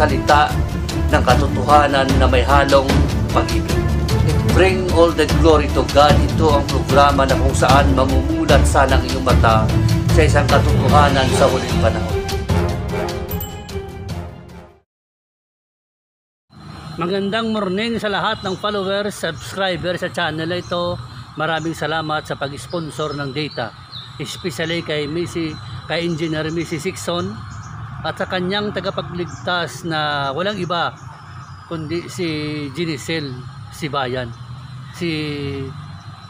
salita ng katotohanan na may halong pag-ibig. Bring all the glory to God. Ito ang programa na kung saan mamumulat sana ang iyong mata sa isang katotohanan sa huling panahon. Magandang morning sa lahat ng followers, subscribers sa channel na ito. Maraming salamat sa pag-sponsor ng data, especially kay Engineer Missy Sixon at sa kanyang tagapagligtas na walang iba kundi si Jenicel Sibayan, si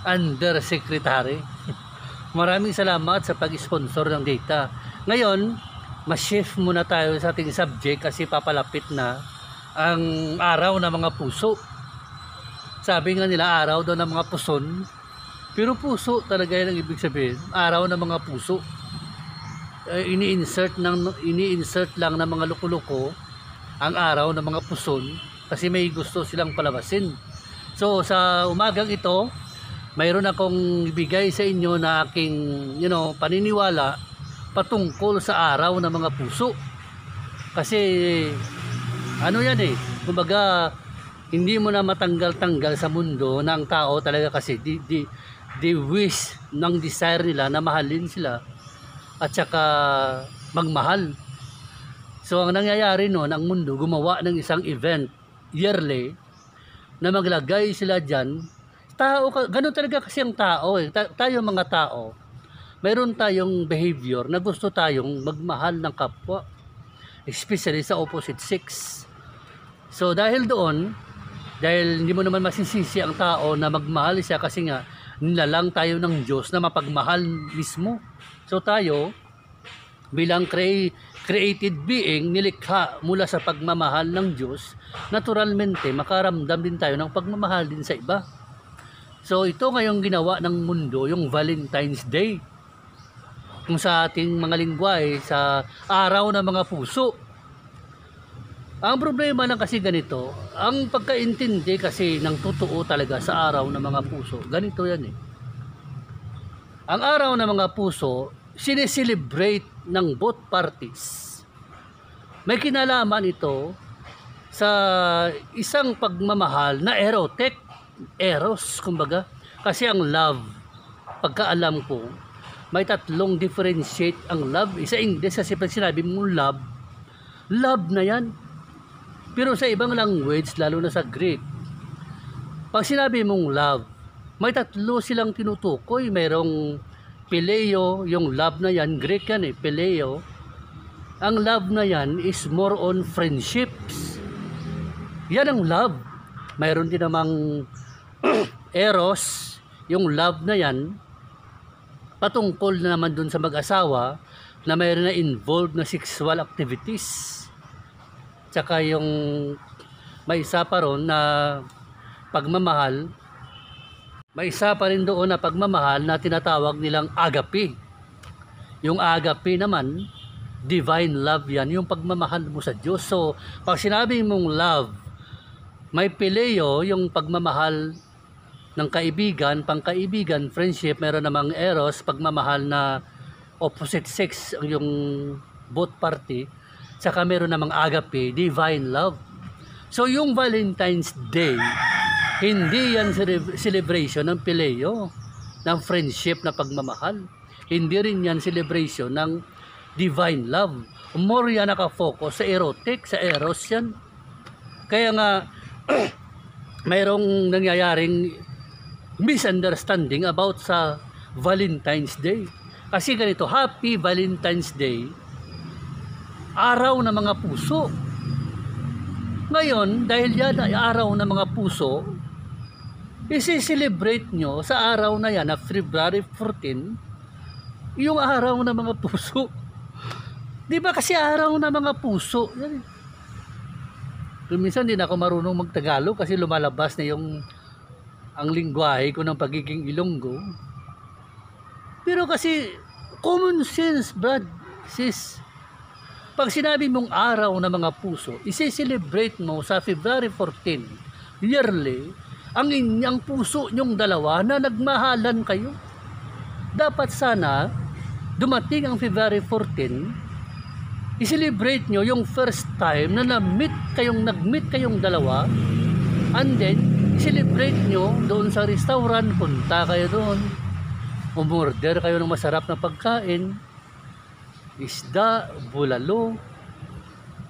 Undersecretary. Maraming salamat sa pag-sponsor ng data. Ngayon, ma-shift muna tayo sa ating subject kasi papalapit na ang araw ng mga puso. Sabi nga nila araw daw ng mga puson, pero puso talaga yan ang ibig sabihin, araw ng mga puso. Ini-insert lang ng mga loko-loko ang araw ng mga puson kasi may gusto silang palabasin. So sa umagang ito, mayroon akong ibigay sa inyo na aking paniniwala patungkol sa araw ng mga puso. Kasi ano yan kumbaga hindi mo na matanggal-tanggal sa mundo ng tao talaga kasi di wish ng desire nila na mahalin sila at saka magmahal. So ang nangyayari noon, ang mundo gumawa ng isang event yearly na maglagay sila dyan. Ganun talaga kasi ang tao tayo mga tao, mayroon tayong behavior na gusto tayong magmahal ng kapwa, especially sa opposite sex. So dahil hindi mo naman masisisi ang tao na magmahal siya kasi nga nilalang tayo ng Diyos na mapagmahal mismo. So tayo bilang created being nilikha mula sa pagmamahal ng Diyos, naturalmente makaramdam din tayo ng pagmamahal din sa iba. So ito ngayong ginawa ng mundo, yung Valentine's Day, kung sa ating mga lingwahe sa araw ng mga puso. Ang problema na kasi ganito, ang pagkaintindi kasi ng totoo talaga sa araw ng mga puso, ganito yan Ang araw ng mga puso, sineselebrate ng both parties. May kinalaman ito sa isang pagmamahal na eros kumbaga. Kasi ang love, pagkaalam ko, may tatlong differentiate ang love. Sa English kasi pag sinabi mong love na yan. Pero sa ibang language, lalo na sa Greek, pag sinabi mong love, may tatlo silang tinutukoy. Mayroong phileo, yung love na yan, Greek yan phileo. Ang love na yan is more on friendships. Yan ang love. Mayroon din namang eros, yung love na yan, patungkol na naman dun sa mag-asawa na mayroon na involved na sexual activities. Tsaka yung may isa pa ron na pagmamahal, may isa pa rin doon na pagmamahal na tinatawag nilang agape. Yung agape naman, divine love yan, yung pagmamahal mo sa Diyos. So pag sinabi mong love, may phileo, yung pagmamahal ng kaibigan, pangkaibigan, friendship. Meron namang eros, pagmamahal na opposite sex yung both party. Saka meron namang agape, divine love. So yung Valentine's Day, hindi yan celebration ng phileo, ng friendship na pagmamahal. Hindi rin yan celebration ng divine love. More yan nakafocus sa erotic, sa eros yan. Kaya nga, mayroong nangyayaring misunderstanding about sa Valentine's Day. Kasi ganito, Happy Valentine's Day, araw ng mga puso. Ngayon, dahil yan ay araw ng mga puso, isi-celebrate nyo sa araw na yan, na February 14, yung araw ng mga puso. Di ba kasi araw ng mga puso? Minsan din ako marunong magtagalog kasi lumalabas na ang lingwahe ko ng pagiging Ilonggo. Pero kasi common sense, brad, sis. Pag sinabi mong araw ng mga puso, isi-celebrate mo sa February 14, yearly, ang inyong puso nyong dalawa na nagmahalan kayo. Dapat sana dumating ang February 14, I-celebrate nyo yung first time na nag-meet kayong dalawa, and then i-celebrate nyo doon sa restaurant, punta kayo doon, umorder kayo ng masarap na pagkain, isda, bulalo,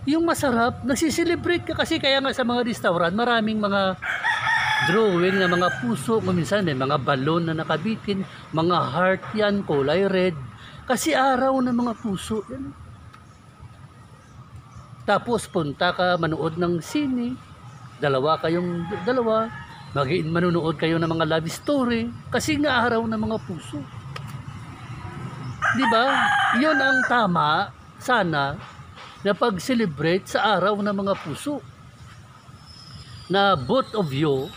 yung masarap, nasi-celebrate ka kasi. Kaya nga sa mga restaurant, maraming mga drawing na mga puso, minsan may mga balon na nakabitin, mga heart yan, kulay red, kasi araw ng mga puso yan. Tapos punta ka manood ng sine, dalawa, manunood kayo ng mga love story, kasi nga araw ng mga puso. Di ba? Yun ang tama sana na pag-celebrate sa araw ng mga puso. Na both of you,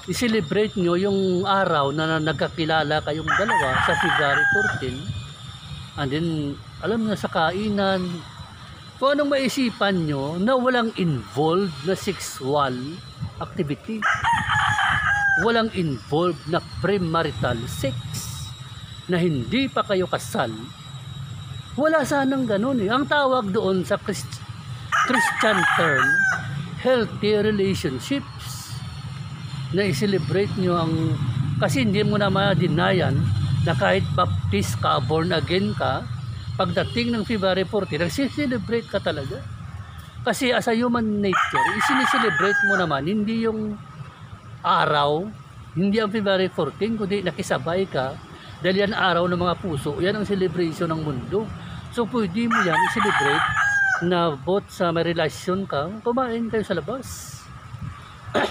i-celebrate nyo yung araw na nagkakilala kayong dalawa sa February 14. And then, alam nyo, sa kainan, kung anong maisipan nyo na walang involved na sexual activity. Walang involved na premarital sex, na hindi pa kayo kasal. Wala sanang ganun eh. Ang tawag doon sa Christian term, healthy relationships, na i-celebrate nyo ang, kasi hindi mo na ma-denayan na kahit baptist ka, born again ka, pagdating ng February 14, nag-celebrate ka talaga. Kasi as a human nature, i-celebrate mo naman, hindi yung araw, hindi ang February 14, kundi nakisabay ka, dahil yan araw ng mga puso, yan ang celebration ng mundo. So pwede mo yan i-celebrate na both sa may relasyon ka, kumain kayo sa labas,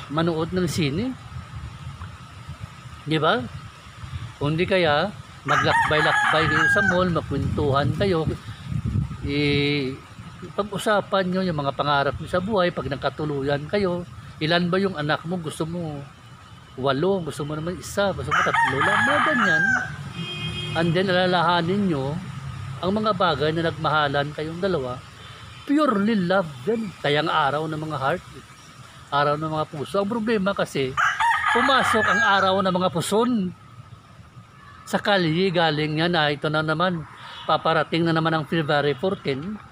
manood ng sine, di ba? Kundi kaya maglakbay-lakbay kayo sa mall, magkwentuhan kayo, pag-usapan nyo yung mga pangarap nyo sa buhay. Pag nagkatuluyan kayo, ilan ba yung anak mo, gusto mo 8, gusto mo naman 1, gusto mo 3 lang, mga ganyan. And then alalahanin nyo ang mga bagay na nagmahalan kayong dalawa, purely love din. Kaya ang araw ng mga heart, araw ng mga puso. Ang problema kasi, pumasok ang araw ng mga puson sa kalye. Galing yan na ito na naman, paparating na naman ang February 14,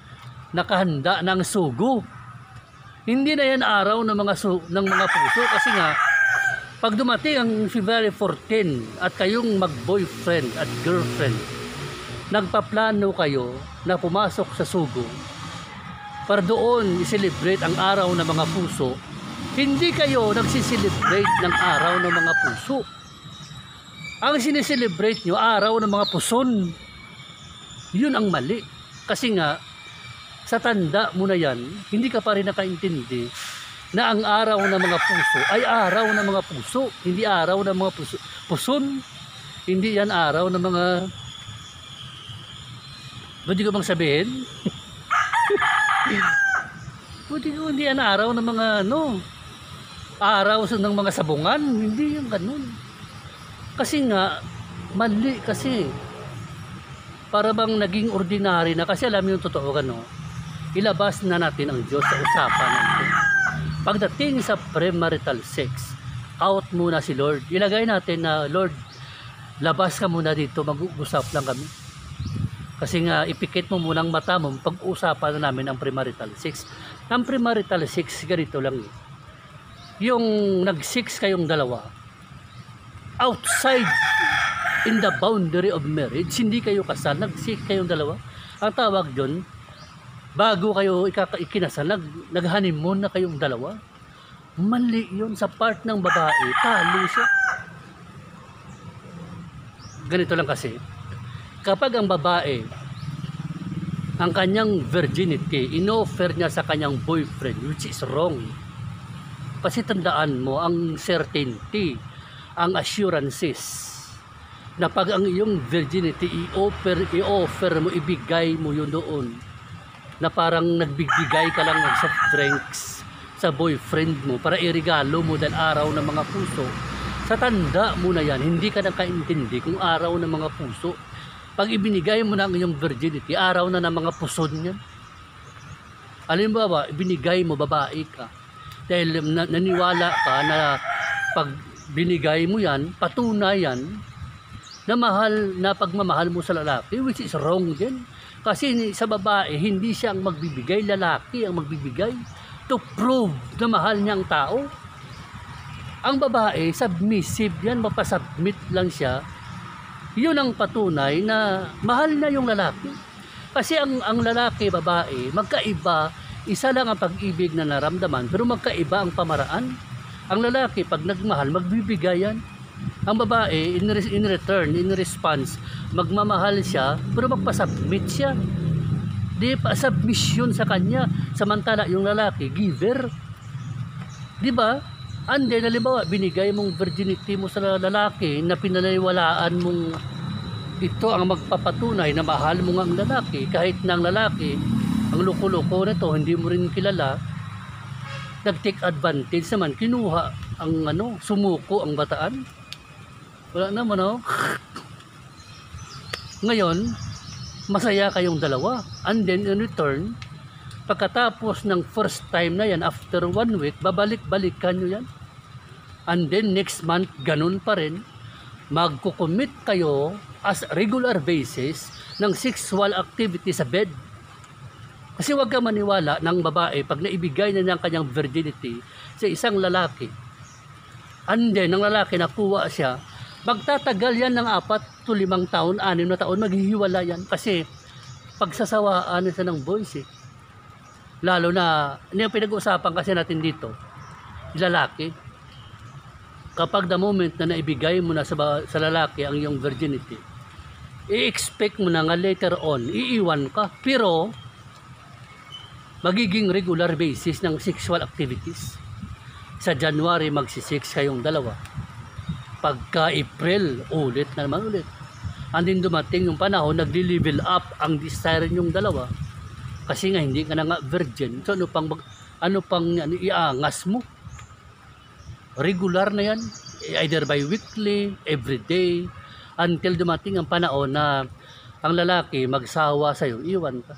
nakahanda ng sugo. Hindi na yan araw ng mga puso, kasi nga pag dumating ang February 14 at kayong mag-boyfriend at girlfriend, nagpaplano kayo na pumasok sa sugo para doon i-celebrate ang araw ng mga puso, hindi kayo nagsiselebrate ng araw ng mga puso. Ang sineselebrate nyo, araw ng mga puson. Yun ang mali. Kasi nga, sa tanda mo na yan, hindi ka pa rin nakaintindi na ang araw ng mga puso ay araw ng mga puso, hindi araw ng mga puson. Hindi yan araw ng mga, pwede ko bang sabihin? Pwede ko, hindi yan araw ng mga araw ng mga sabungan. Hindi yung ganun. Kasi nga, mali kasi. Para bang naging ordinary na, kasi alam yung totoo ilabas na natin ang Diyos sa usapan natin. Pagdating sa premarital sex, out muna si Lord. Ilagay natin na, Lord, labas ka muna dito, mag-uusap lang kami. Kasi nga, ipikit mo muna ang mata mo, pag-usapan na namin ang premarital sex. Ang premarital sex, ganito lang. Yung nag-sex kayong dalawa, outside in the boundary of marriage, hindi kayo kasal, nag-sex kayong dalawa. Ang tawag doon, bago kayo ikinasal, nag-honeymoon na kayong dalawa. Mali yun. Sa part ng babae, talo siya. Ganito lang kasi, kapag ang babae, ang kanyang virginity, in-offer niya sa kanyang boyfriend, which is wrong. Kasi tandaan mo, ang certainty, ang assurances, na pag ang iyong virginity, i-offer mo, ibigay mo yun doon, na parang nagbibigay ka lang ng soft drinks sa boyfriend mo para iregalo mo dahil araw ng mga puso. Sa tanda mo na yan, hindi ka nakaintindi kung araw ng mga puso. Pag ibinigay mo na ang iyong virginity, araw na ng mga puson yan. Halimbawa, ibinigay mo, babae ka, dahil naniwala ka na pag binigay mo yan, patunayan na mahal na pagmamahal mo sa lalaki, which is wrong din. Kasi sa babae, hindi siya ang magbibigay, lalaki ang magbibigay to prove na mahal niya ang tao. Ang babae, submissive yan, mapasubmit lang siya. Yun ang patunay na mahal na yung lalaki. Kasi ang lalaki, babae, magkaiba, isa lang ang pag-ibig na naramdaman, pero magkaiba ang pamaraan. Ang lalaki, pag nagmahal, magbibigay yan. Ang babae, in return, in response, magmamahal siya, pero magpasubmit siya. Di pa submission sa kanya. Samantala, yung lalaki, giver. Di ba? And then, halimbawa, binigay mong virginity mo sa lalaki na pinaniniwalaan mong ito ang magpapatunay na mahal mo ang lalaki. Kahit na ang lalaki, ang loko-loko na to, hindi mo rin kilala, nag-take advantage naman, kinuha ang sumuko ang bataan. Wala naman, oh. Ngayon, masaya kayong dalawa. And then in return, pagkatapos ng first time na yan, after 1 week, babalik-balikan nyo yan. And then next month, ganun pa rin. Magkukommit kayo as regular basis ng sexual activity sa bed. Kasi huwag ka maniwala ng babae pag naibigay na niya ang kanyang virginity sa isang lalaki. And then, ng lalaki nakuha siya, magtatagal yan ng 4 to 5 taon, 6 na taon, maghihiwala yan. Kasi pagsasawaan na siya ng boys eh. Lalo na, yung pinag-uusapan kasi natin dito, lalaki. Kapag the moment na naibigay mo na sa lalaki ang iyong virginity, i-expect mo na nga later on, iiwan ka. Pero, magiging regular basis ng sexual activities. Sa January, magsi-sex kayong dalawa. Pagka April, ulit na naman ulit. Andin dumating yung panahon, nagli-level up ang desire yung dalawa. Kasi nga, hindi ka na nga virgin. So, ano pang iangas mo? Regular na yan. Either by weekly, everyday, until dumating ang panahon na ang lalaki magsawa sa'yo, iwan ka.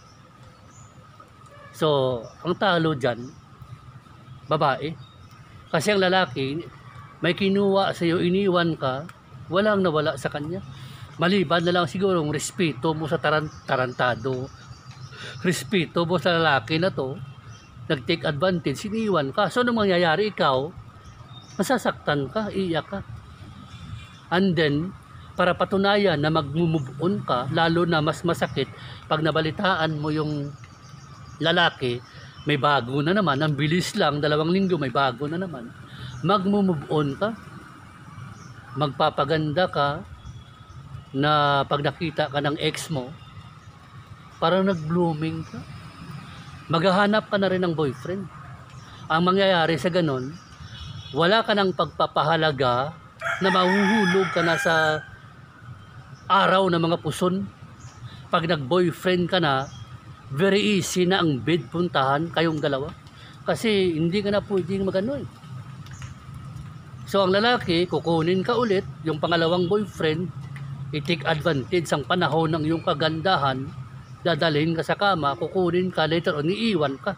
So, ang talo dyan, babae. Kasi ang lalaki, may kinuha sa'yo, iniwan ka, walang nawala sa kanya. Maliban na lang siguro ang respeto mo sa tarantado. Respeto mo sa lalaki na to, nag-take advantage, iniwan ka. So, anong mangyayari ikaw? Masasaktan ka, iiyak ka. And then, para patunayan na mag-move on ka, lalo na mas masakit, pag nabalitaan mo yung lalaki, may bago na naman, ang bilis lang, 2 linggo, may bago na naman, mag-move on ka, magpapaganda ka, na pag nakita ka ng ex mo, parang nag-blooming ka, maghahanap ka na rin ng boyfriend. Ang mangyayari sa ganon, wala ka ng pagpapahalaga na mahuhulog ka na sa araw ng mga puson. Pag nag-boyfriend ka na, very easy na ang bed puntahan kayong dalawa. Kasi hindi ka na pwedeng magano eh. So ang lalaki, kukunin ka ulit, yung pangalawang boyfriend, i-take advantage ang panahon ng iyong kagandahan, dadalhin ka sa kama, kukunin ka, later on, iiwan ka.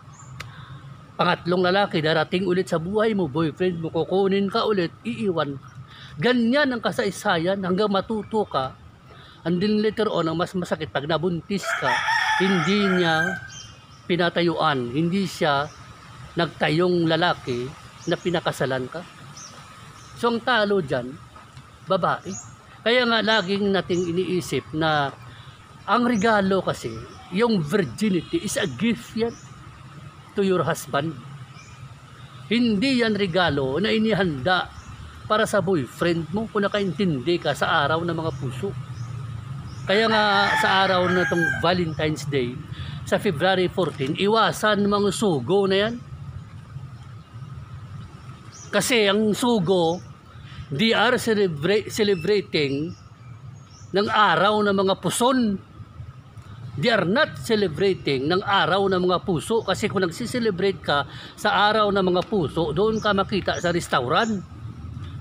Pangatlong lalaki, darating ulit sa buhay mo, boyfriend mo, kukunin ka ulit, iiwan ka. Ganyan ang kasaysayan hanggang matuto ka. And then later on, ang mas masakit, pag nabuntis ka, hindi niya pinatayuan, hindi siya nagtayong lalaki na pinakasalan ka. So ang talo dyan, babae. Kaya nga laging nating iniisip na ang regalo kasi, yung virginity is a gift yan to your husband. Hindi yan regalo na inihanda para sa boyfriend mo kung nakaintindi ka sa araw ng mga puso. Kaya nga sa araw na itong Valentine's Day, sa February 14, iwasan mga sugo na yan. Kasi ang sugo, they are celebrating ng araw ng mga puson. They are not celebrating ng araw ng mga puso. Kasi kung nagsiselebrate ka sa araw ng mga puso, doon ka makita sa restaurant.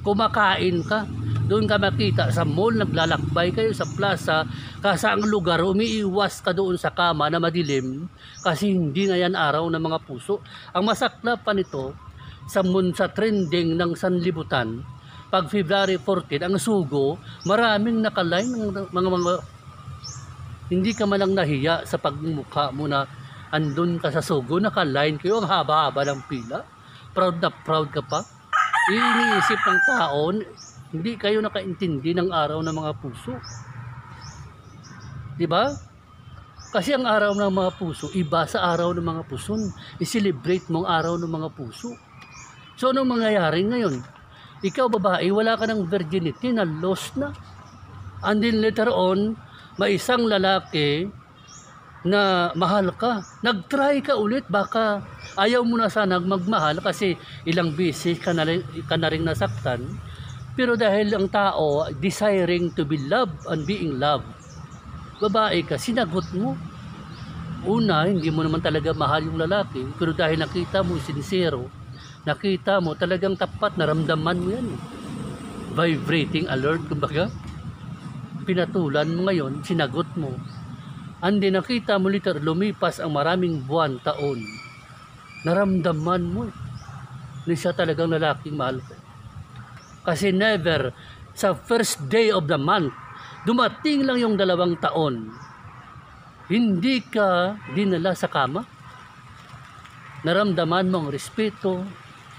Kumakain ka. Doon ka makita sa mall, naglalakbay kayo sa plaza, kasaang lugar, umiiwas ka doon sa kama na madilim kasi hindi na yan araw ng mga puso. Ang masaklap pa nito, sa trending ng sanlibutan, pag February 14, ang sugo, maraming nakaline ng mga hindi ka man lang nahiya sa pagmumukha mo na andun ka sa sugo, nakaline kayo, ang haba-haba ng pila. Proud na proud ka pa. Iniisip ng taon, hindi kayo nakaintindi ng araw ng mga puso. Di ba? Kasi ang araw ng mga puso, iba sa araw ng mga puson. I-celebrate mo ang araw ng mga puso. So, anong mangyayari ngayon? Ikaw, babae, wala ka ng virginity na lost na. And then later on, may isang lalaki na mahal ka. Nag-try ka ulit, baka ayaw mo na sana magmahal kasi ilang beses ka na rin nasaktan. Pero dahil ang tao desiring to be loved and being loved, babae ka, sinagot mo. Una, hindi mo naman talaga mahal yung lalaki, pero dahil nakita mo sincero, nakita mo talagang tapat, naramdaman mo yan. Vibrating alert, kumbaga. Pinatulan mo ngayon, sinagot mo. Andi nakita mo later, lumipas ang maraming buwan, taon. Naramdaman mo na siya talagang lalaking mahal ka. Kasi never, sa first day of the month, dumating lang yung 2 taon, hindi ka dinala sa kama. Naramdaman mo ang respeto,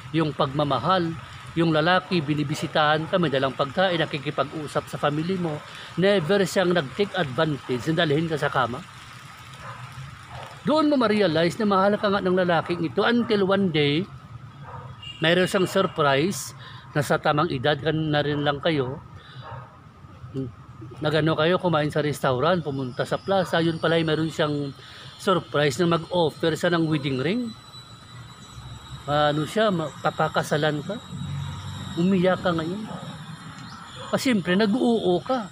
yung pagmamahal, yung lalaki, binibisitahan ka, may dalang pagkain, nakikipag-usap sa family mo. Never siyang nag-take advantage na dalhin ka sa kama. Doon mo ma-realize na mahal ka nga ng lalaking ito until one day, mayroon siyang surprise, nasa tamang edad ka na rin lang kayo, nagano kayo, kumain sa restaurant, pumunta sa plaza, yun pala mayroon siyang surprise na mag-offer siya ng wedding ring. Ano siya, papakasalan ka, umiyak ka ngayon. Kasi siyempre, nag-uo ka.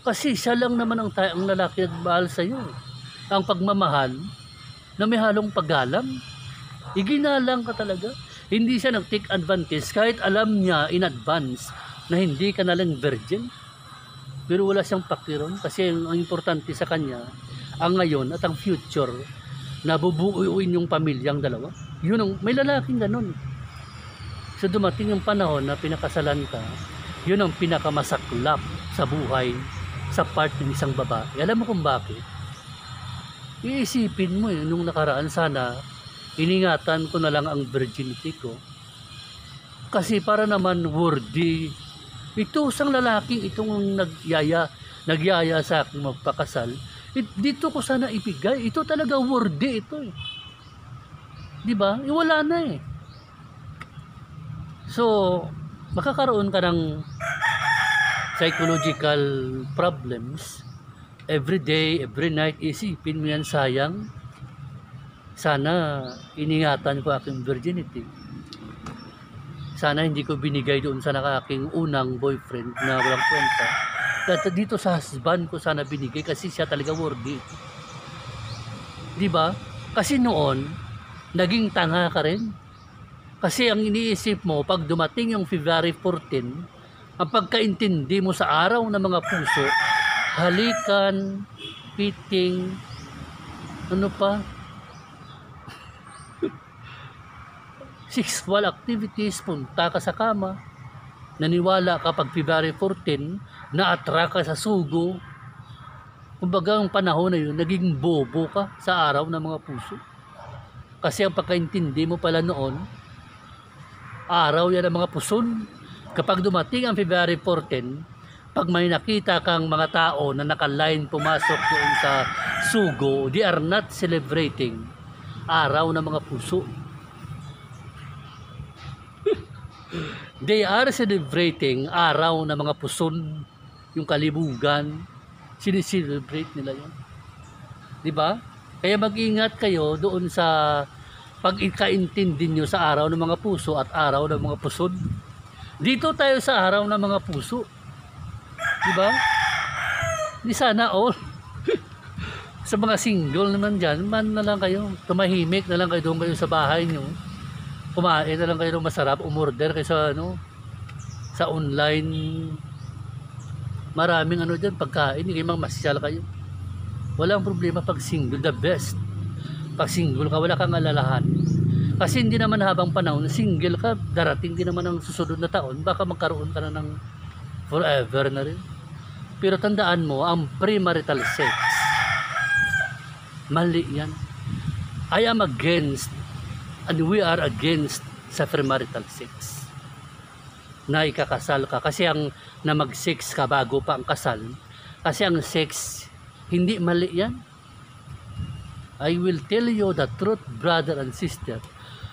Kasi siya lang naman ang lalaki nagmahal sa iyo. Ang pagmamahal na may halong paggalang. Iginalang ka talaga. Hindi siya nag-take advantage kahit alam niya in advance na hindi ka nalang virgin. Pero wala siyang pakiron kasi ang importante sa kanya ang ngayon at ang future na bubuuin yung pamilyang dalawa. Yun ang, may lalaking ganun. So dumating yung panahon na pinakasalan ka, yun ang pinakamasaklap sa buhay sa part ng isang babae. Alam mo kung bakit? Iisipin mo nung nakaraan sana iningatan ko na lang ang virginity ko. Kasi para naman worthy. Ito isang lalaking itong nagyaya sa akin magpakasal. Dito ko sana ibigay. Ito talaga worthy ito eh. Di ba? Wala na eh. So, makakaroon ka ng psychological problems every day, every night. Isipin mo yan, sayang. Sana iningatan ko aking virginity. Sana hindi ko binigay doon sa aking unang boyfriend na walang kwenta. Dito sa husband ko sana binigay kasi siya talaga worthy. Di ba? Kasi noon, naging tanga ka rin. Kasi ang iniisip mo, pag dumating yung February 14, ang pagkaintindi mo sa araw ng mga puso, halikan, piting, ano pa, sexual activities, punta ka sa kama, naniwala ka pag February 14, na-attract ka sa sugo. Kumbaga ang panahon na yun, naging bobo ka sa araw ng mga puso. Kasi ang pagkaintindi mo pala noon, araw yan ng mga puson. Kapag dumating ang February 14, pag may nakita kang mga tao na nakaline pumasok doon sa sugo, they are not celebrating araw ng mga puso. They are celebrating araw ng mga puson, yung kalibugan, sinicelebrate nila yun. Diba? Kaya mag-ingat kayo doon sa pag-ikaintindi nyo sa araw ng mga puso at araw ng mga puson. Dito tayo sa araw ng mga puso. Diba? Di sana all. Sa mga single naman dyan, man na lang kayo, tumahimik na lang kayo doon kayo sa bahay nyo. Kumain na lang kayo ng masarap, umorder kayo sa sa online. Maraming dyan, pagkain, hindi kayo mamasyal kayo. Walang problema pag single, the best. Pag single ka, wala kang alalahan. Kasi hindi naman habang panahon, single ka, darating din naman ang susunod na taon, baka magkaroon ka na ng forever na rin. Pero tandaan mo, ang premarital sex, mali yan. I am against, and we are against sa premarital sex. Na ikakasal ka, kasi ang na mag-sex ka bago pa ang kasal, kasi ang sex, hindi mali yan. I will tell you the truth, brother and sister,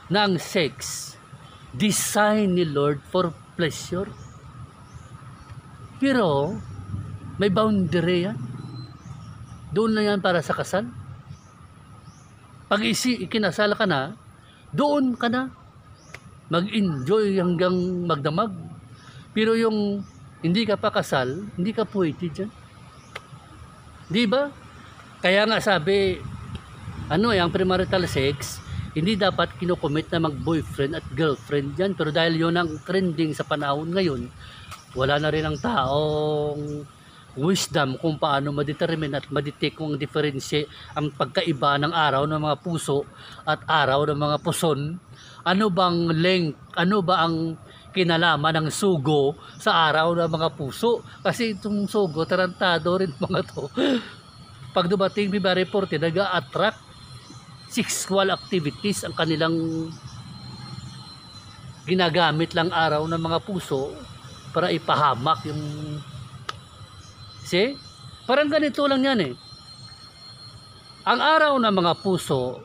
na ang sex, design ni Lord for pleasure. Pero, may boundary yan. Doon na yan para sa kasal. Pag ikinasal ka na, doon ka na. Mag-enjoy hanggang magdamag. Pero yung hindi ka pa kasal, hindi ka pwede dyan. Di ba? Kaya nga sabi, ang premarital sex, hindi dapat kinukomit na mag-boyfriend at girlfriend dyan. Pero dahil yun ang trending sa panahon ngayon, wala na rin ang taong wisdom kung paano ma-determine at ma-detect kung ang pagkaiba ng araw ng mga puso at araw ng mga puson. Ano bang length, ano ba ang kinalaman ng sugo sa araw ng mga puso? Kasi itong sugo, tarantado rin mga to. Pag dumating February 14, nag-a-attract sexual activities ang kanilang ginagamit lang araw ng mga puso para ipahamak yung parang ganito lang yan eh. Ang araw ng mga puso,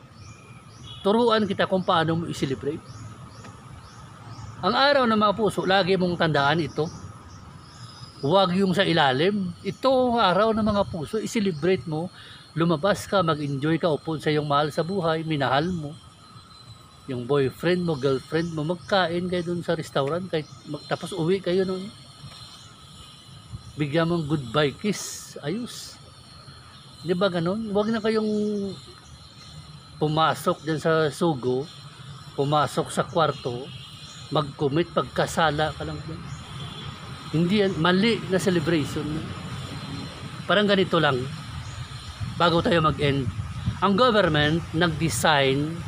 turuan kita kung paano mo i-celebrate. Ang araw ng mga puso, lagi mong tandaan ito. Huwag yung sa ilalim. Ito, araw ng mga puso, i-celebrate mo. Lumabas ka, mag-enjoy ka, upon sa iyong mahal sa buhay, minahal mo. Yung boyfriend mo, girlfriend mo, magkain kayo dun sa restaurant, tapos uwi kayo nun. Bigyan mong goodbye kiss, ayos. Di ba ganun? Huwag na kayong pumasok dyan sa sugo, pumasok sa kwarto, mag-commit, pagkasala ka lang dyan. Hindi yan, mali na celebration. Parang ganito lang, bago tayo mag-end. Ang government nag-design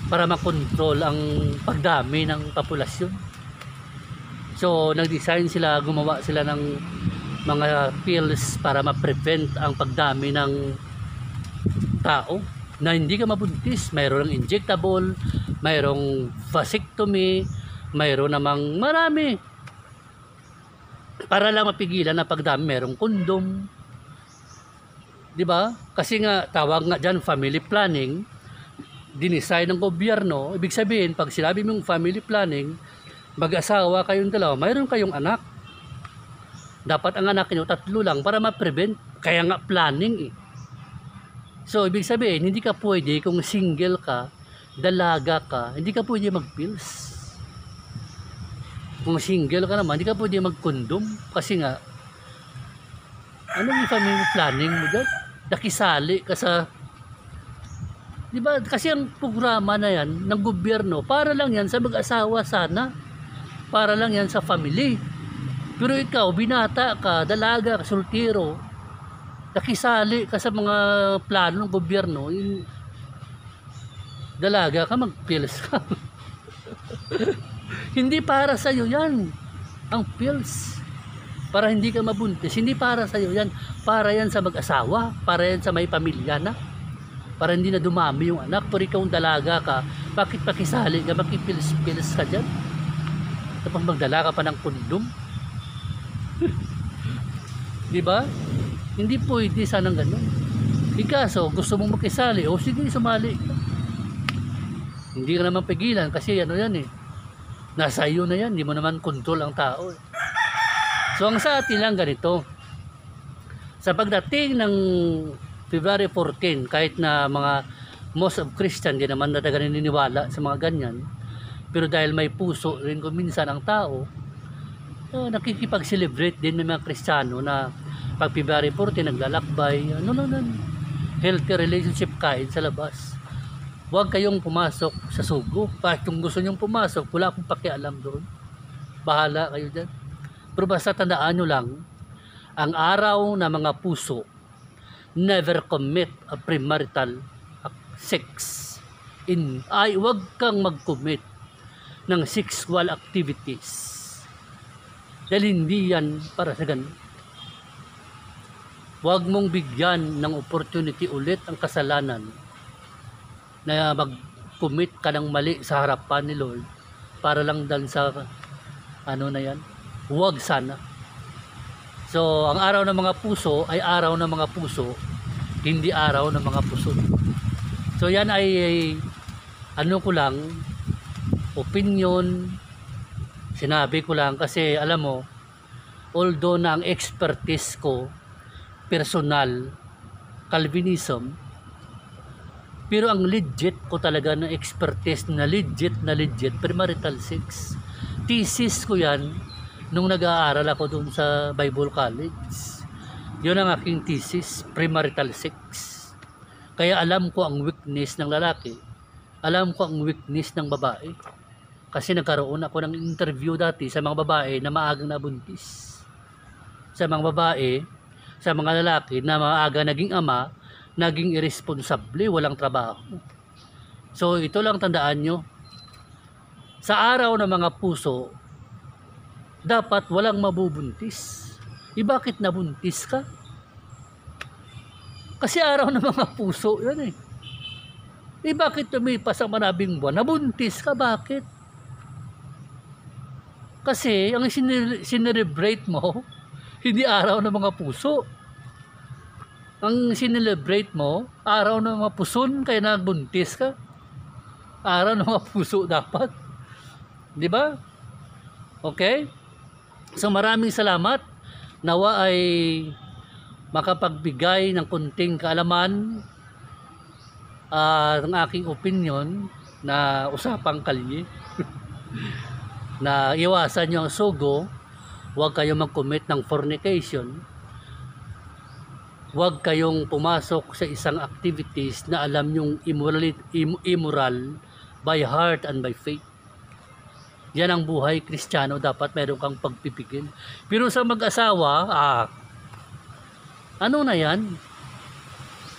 para makontrol ang pagdami ng populasyon. So, nag-design sila, gumawa sila ng mga pills para ma-prevent ang pagdami ng tao na hindi ka mabuntis. Mayroon ng injectable, mayroong vasectomy, mayroon namang marami. Para lang mapigilan na pagdami, mayroong kondom. Di ba? Kasi nga, tawag nga dyan, family planning, dinisign ng gobyerno. Ibig sabihin, pag sinabi mong family planning, mag-asawa kayong dalawa, mayroon kayong anak. Dapat ang anak nyo 3 lang para ma-prevent. Kaya nga planning eh. So, ibig sabihin, hindi ka pwede kung single ka, dalaga ka, hindi ka pwede mag-pills. Kung single ka naman, hindi ka pwede mag-condom. Kasi nga, ano yung family planning mo dyan? Nakisali ka sa... Diba? Kasi ang programa na yan ng gobyerno, para lang yan sa mag-asawa sana. Para lang yan sa family. Pero ikaw, binata ka, dalaga ka, sultiro, nakisali ka sa mga plano ng gobyerno, dalaga ka, mag-pills ka. Hindi para sa'yo yan, ang pills. Para hindi ka mabuntis, hindi para sa'yo yan. Para yan sa mag-asawa, para yan sa may pamilya na. Para hindi na dumami yung anak. Pero ikaw dalaga ka, bakit pakisali ka, makipils-pils ka dyan? Tapos magdala ka pa ng kondom. Diba? Hindi pwede sanang ganun. Ikaso, gusto mong makisali, o sige, sumali ka. Hindi ka naman pigilan kasi ano yan eh. Nasa iyo na yan, hindi mo naman control ang tao eh. So ang sa atin lang ganito. Sa pagdating ng February 14, kahit na mga most of Christian, di naman na naniniwala sa mga ganyan. Pero dahil may puso rin kung minsan ang tao, nakikipag-celebrate din may mga Kristiyano na pag February 14 naglalakbay, healthy relationship kain sa labas. Huwag kayong pumasok sa sugo. Kahit kung gusto nyong pumasok, wala akong pakialam doon. Bahala kayo dyan. Pero basta tandaan nyo lang, ang araw na mga puso, never commit a premarital sex. huwag kang mag-commit ng sexual activities. Dahil hindi yan para sa ganun. Huwag mong bigyan ng opportunity ulit ang kasalanan na mag-commit ka ng mali sa harapan ni Lord para lang dahil sa na yan. Huwag sana. So, ang araw ng mga puso ay araw ng mga puso, hindi araw ng mga puso. So, yan ay ko lang, opinion, sinabi ko lang kasi alam mo, although na ang expertise ko, personal, Calvinism, pero ang legit ko talaga na expertise na legit, premarital sex. Thesis ko yan nung nag-aaral ako doon sa Bible College. Yun ang aking thesis, premarital sex. Kaya alam ko ang weakness ng lalaki, alam ko ang weakness ng babae. Kasi nagkaroon ako ng interview dati sa mga babae na maagang nabuntis. Sa mga babae, sa mga lalaki na maaga naging ama, naging irresponsable, walang trabaho. So ito lang tandaan nyo, sa araw ng mga puso, dapat walang mabubuntis. Bakit nabuntis ka? Kasi araw ng mga puso, yan eh. Bakit tumipas ang maraming buwan? Nabuntis ka, bakit? Kasi ang sinelebrate mo, hindi araw ng mga puso. Ang sinelebrate mo, araw ng mga puson, kaya nagbuntis ka. Araw ng mga puso dapat. Di ba? Okay? So maraming salamat. Nawa ay makapagbigay ng kunting kaalaman ng aking opinion na usapang kalye. Na iwasan nyo ang sugo, huwag kayong mag-commit ng fornication, huwag kayong pumasok sa isang activities na alam nyong immoral by heart and by faith. Yan ang buhay Kristiyano, dapat meron kang pagpipigil. Pero sa mag-asawa, ano na yan?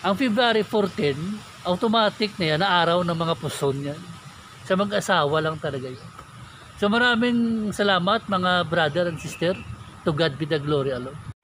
Ang February 14, automatic na yan, na araw ng mga puson yan. Sa mag-asawa lang talaga yan. So maraming salamat mga brother and sister. To God be the glory alone.